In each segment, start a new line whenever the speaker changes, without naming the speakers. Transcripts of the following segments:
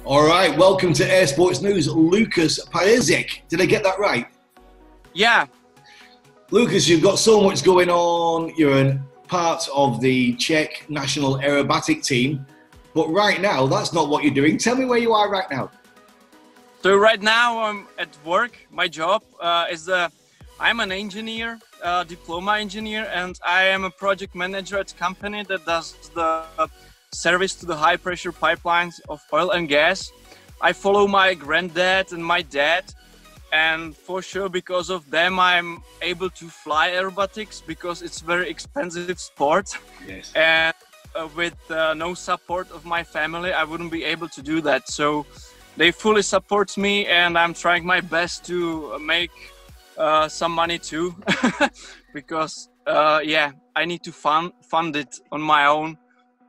All right, welcome to Air Sports News, Lukáš Pařízek. Did I get that right?
Yeah.
Lukáš, you've got so much going on. You're a part of the Czech national aerobatic team. But right now, that's not what you're doing. Tell me where you are right now.
So right now I'm at work. My job I'm an engineer, diploma engineer, and I am a project manager at a company that does the service to the high pressure pipelines of oil and gas. I follow my granddad and my dad, and for sure because of them I'm able to fly aerobatics, because it's very expensive sport.
Yes.
And with no support of my family I wouldn't be able to do that. So they fully support me, and I'm trying my best to make some money too. Because I need to fund it on my own.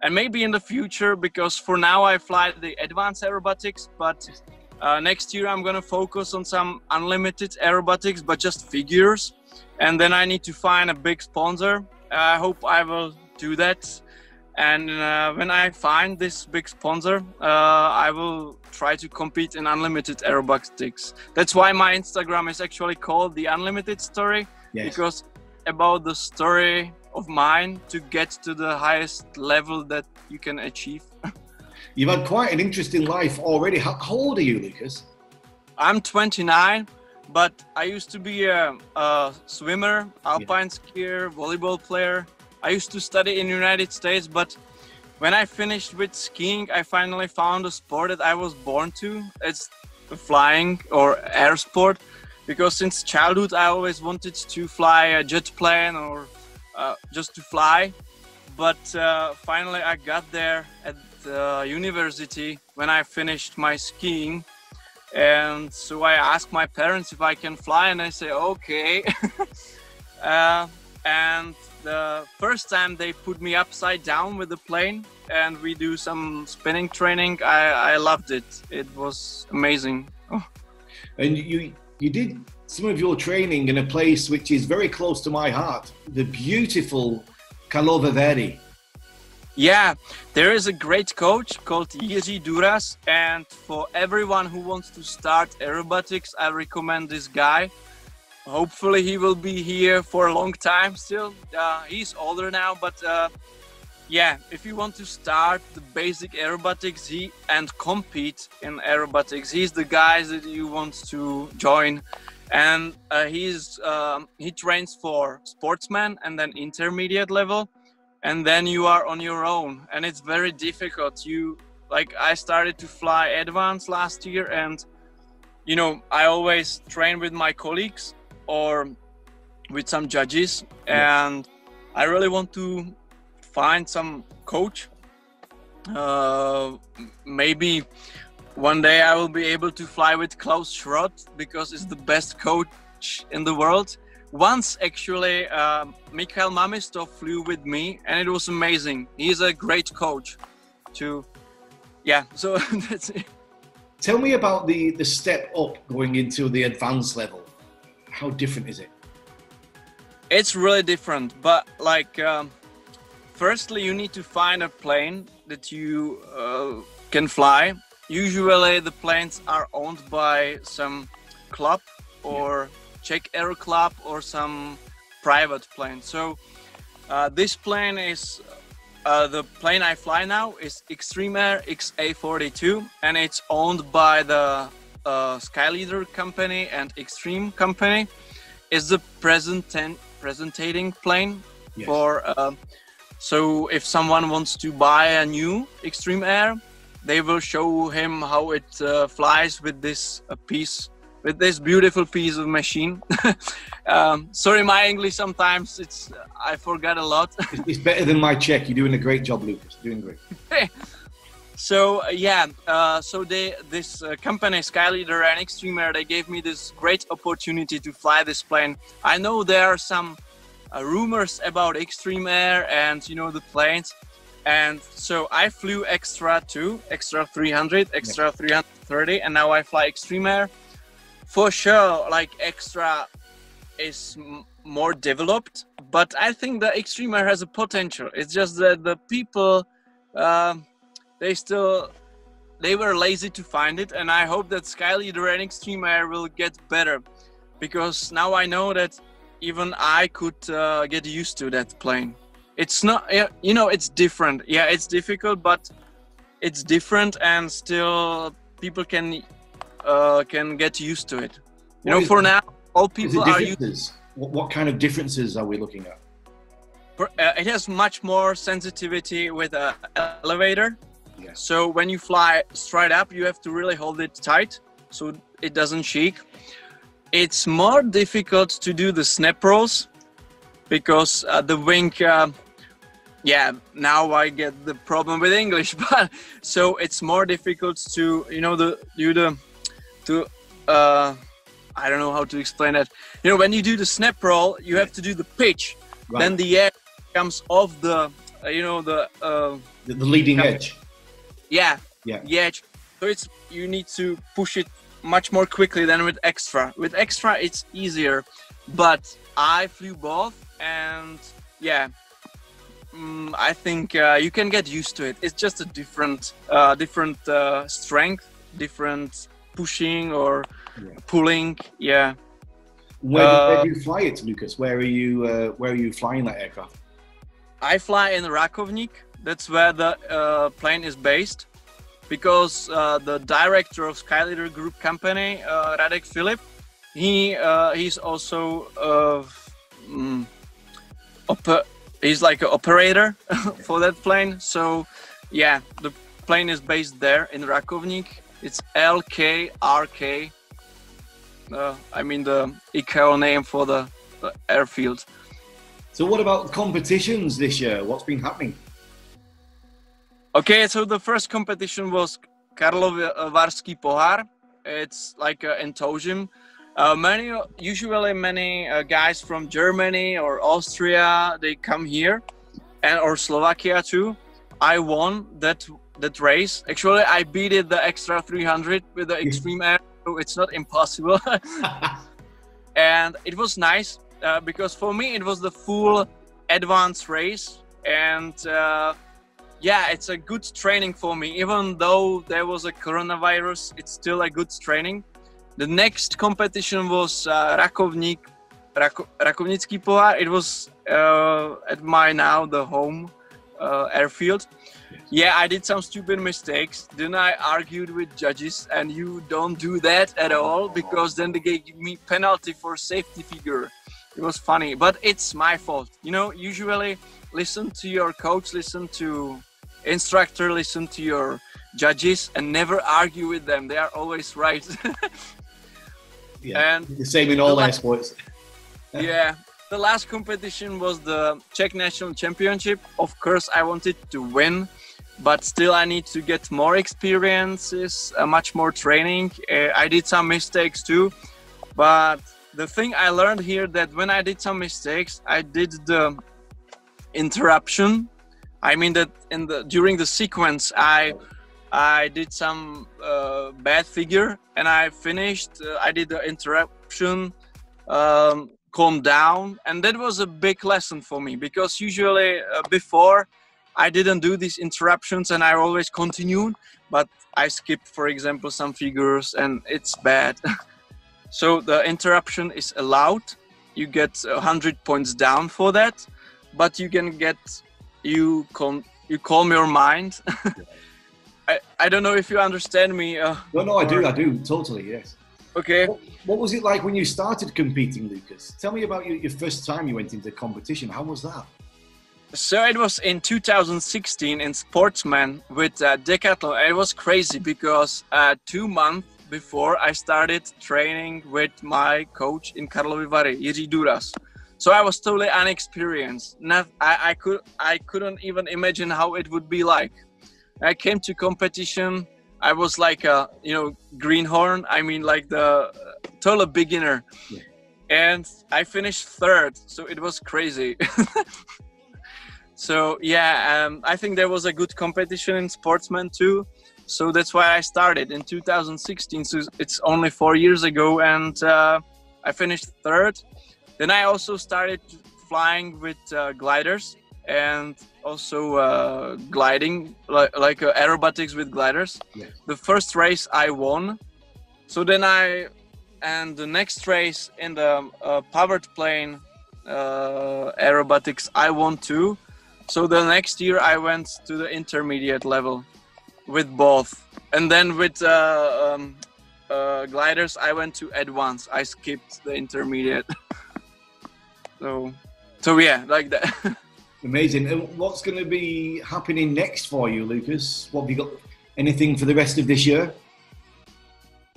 And maybe in the future, because for now I fly the advanced aerobatics, but next year I'm gonna focus on some unlimited aerobatics, but just figures. And then I need to find a big sponsor. I hope I will do that. And when I find this big sponsor, I will try to compete in unlimited aerobatics. That's why my Instagram is actually called The Unlimited Story. Yes. Because about the story of mine to get to the highest level that you can achieve.
You've had quite an interesting life already. How old are you, Lukáš?
I'm 29, but I used to be a swimmer, alpine skier, volleyball player. I used to study in the United States, but when I finished with skiing, I finally found a sport that I was born to. It's flying or air sport, because since childhood I always wanted to fly a jet plane or just to fly. But finally I got there at the university when I finished my skiing. And so I asked my parents if I can fly, and they say, okay. And the first time they put me upside down with the plane and we do some spinning training, I loved it. It was amazing. Oh.
And you did some of your training in a place which is very close to my heart, the beautiful Karlovy Vary.
Yeah, there is a great coach called Jiří Duras, and for everyone who wants to start aerobatics, I recommend this guy. Hopefully he will be here for a long time still. He's older now, but if you want to start the basic aerobatics and compete in aerobatics, he's the guy that you want to join. And he trains for sportsman and then intermediate level, and then you are on your own, and it's very difficult. I started to fly advanced last year, and I always train with my colleagues or with some judges, and I really want to find some coach. Maybe one day I will be able to fly with Klaus Schrott, because he's the best coach in the world. Once actually Mikhail Mamistov flew with me, and it was amazing. He's a great coach too. Yeah, so that's it.
Tell me about the step up going into the advanced level. How different is it?
It's really different, but firstly you need to find a plane that you can fly. Usually the planes are owned by some club or Czech Aero Club or some private plane. So this plane is the plane I fly now is Extreme Air XA42, and it's owned by the Skyleader company and Extreme company. Is the presenting plane. Yes. For so if someone wants to buy a new Extreme Air, they will show him how it flies with this beautiful piece of machine. Sorry, my English sometimes I forget a lot.
It's better than my Czech. You're doing a great job, Lukáš. Doing great.
So this company Skyleader and Extreme Air, they gave me this great opportunity to fly this plane. I know there are some rumors about Extreme Air and the planes, and so I flew extra 300, extra 330, and now I fly Extreme Air. For sure, extra is more developed, but I think the Extreme Air has a potential. It's just that the people they they were lazy to find it, and I hope that Skyleader and Extreme Air will get better, because now I know that even I could get used to that plane. It's not, you know, it's different. Yeah, it's difficult, but it's different, and still people can get used to it. You know, for now, all people are used.
What kind of differences are we looking at?
It has much more sensitivity with an elevator.
Yeah.
So when you fly straight up, you have to really hold it tight so it doesn't shake. It's more difficult to do the snap rolls because the wing, yeah, now I get the problem with English, but so it's more difficult to, you know, I don't know how to explain that. You know, when you do the snap roll, you have to do the pitch. Right. Then the air comes off the, you know, the
leading edge.
Yeah, the edge. So it's, you need to push it much more quickly than with extra. With extra, it's easier. But I flew both, and yeah, I think you can get used to it. It's just a different strength, different pushing or pulling. Yeah.
Where do you fly it, Lukáš? Where are you flying that aircraft?
I fly in Rakovník. That's where the plane is based, because the director of Skyleader Group company, Radek Filip, he's also he's like an operator for that plane. So yeah, the plane is based there in Rakovník. It's LKRK. I mean the ICAO name for the airfield.
So what about competitions this year? What's been happening?
Okay, so the first competition was Karlovarský pohár. It's like in Tozim. Usually many guys from Germany or Austria, they come here, and or Slovakia too. I won that race. Actually, I beat it the extra 300 with the Extreme Air, so it's not impossible. And it was nice because for me it was the full advanced race, and yeah, it's a good training for me. Even though there was a coronavirus, it's still a good training. The next competition was Rakovnícký pohár. It was at my now the home airfield. Yeah, I did some stupid mistakes. Then I argued with judges, and you don't do that at all, because then they gave me penalty for safety figure. It was funny, but it's my fault. You know, usually listen to your coach, listen to instructor, listen to your judges, and never argue with them. They are always right.
Yeah, and the same in all air sports.
Yeah, the last competition was the Czech National Championship. Of course, I wanted to win, but still I need to get more experiences, much more training. I did some mistakes too, but the thing I learned here, that when I did some mistakes, I did the interruption. I mean that during the sequence, I did some bad figure, and I finished. I did the interruption, calm down, and that was a big lesson for me, because usually before I didn't do these interruptions and I always continued, but I skipped, for example, some figures, and it's bad. So the interruption is allowed. You get 100 points down for that, but you can get, you calm your mind. I don't know if you understand me.
No, I do, totally, yes.
Okay.
What was it like when you started competing, Lukáš? Tell me about your first time you went into competition. How was that?
So it was in 2016 in Sportsman with Decathlon. It was crazy because 2 months before I started training with my coach in Karlovy Vary, Jiří Duras. So I was totally inexperienced. I couldn't even imagine how it would be like. I came to competition. I was like a, greenhorn. I mean, like the total beginner. Yeah. And I finished third. So it was crazy. So yeah, I think there was a good competition in Sportsman too. So that's why I started in 2016. So it's only 4 years ago, and I finished third. Then I also started flying with gliders. and also gliding, like aerobatics with gliders.
Yeah.
The first race I won, so then and the next race in the powered plane aerobatics I won too. So the next year I went to the intermediate level with both, and then with gliders I went to advanced. I skipped the intermediate. So yeah, like that.
Amazing. And what's going to be happening next for you, Lukas? What have you got? Anything for the rest of this year?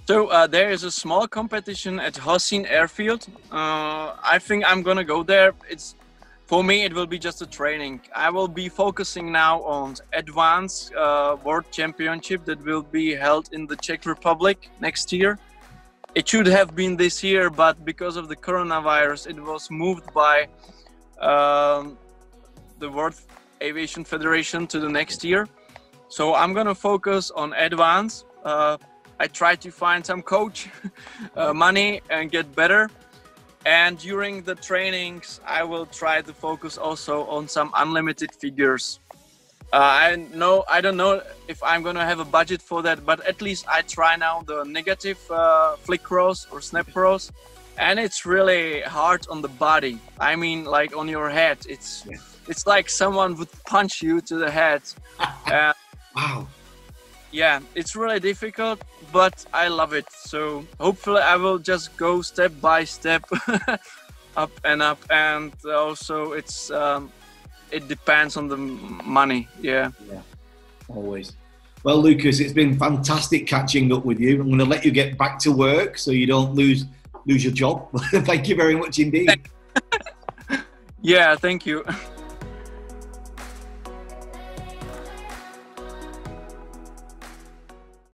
So there is a small competition at Hossin Airfield. I think I'm gonna go there. For me, it will be just a training. I will be focusing now on advanced World Championship that will be held in the Czech Republic next year. It should have been this year, but because of the coronavirus, it was moved by the World Aviation Federation to the next year. So I'm gonna focus on advanced. I try to find some coach, money, and get better. And during the trainings, I will try to focus also on some unlimited figures. I don't know if I'm gonna have a budget for that, but at least I try now the negative flick rows or snap rows, and it's really hard on the body. I mean, like on your head. It's like someone would punch you to the head.
Wow.
Yeah, it's really difficult, but I love it. So hopefully I will just go step by step, up, and also it depends on the money. Yeah.
Yeah, always. Well, Lukas, it's been fantastic catching up with you. I'm going to let you get back to work so you don't lose your job. Thank you very much indeed.
Yeah, thank you.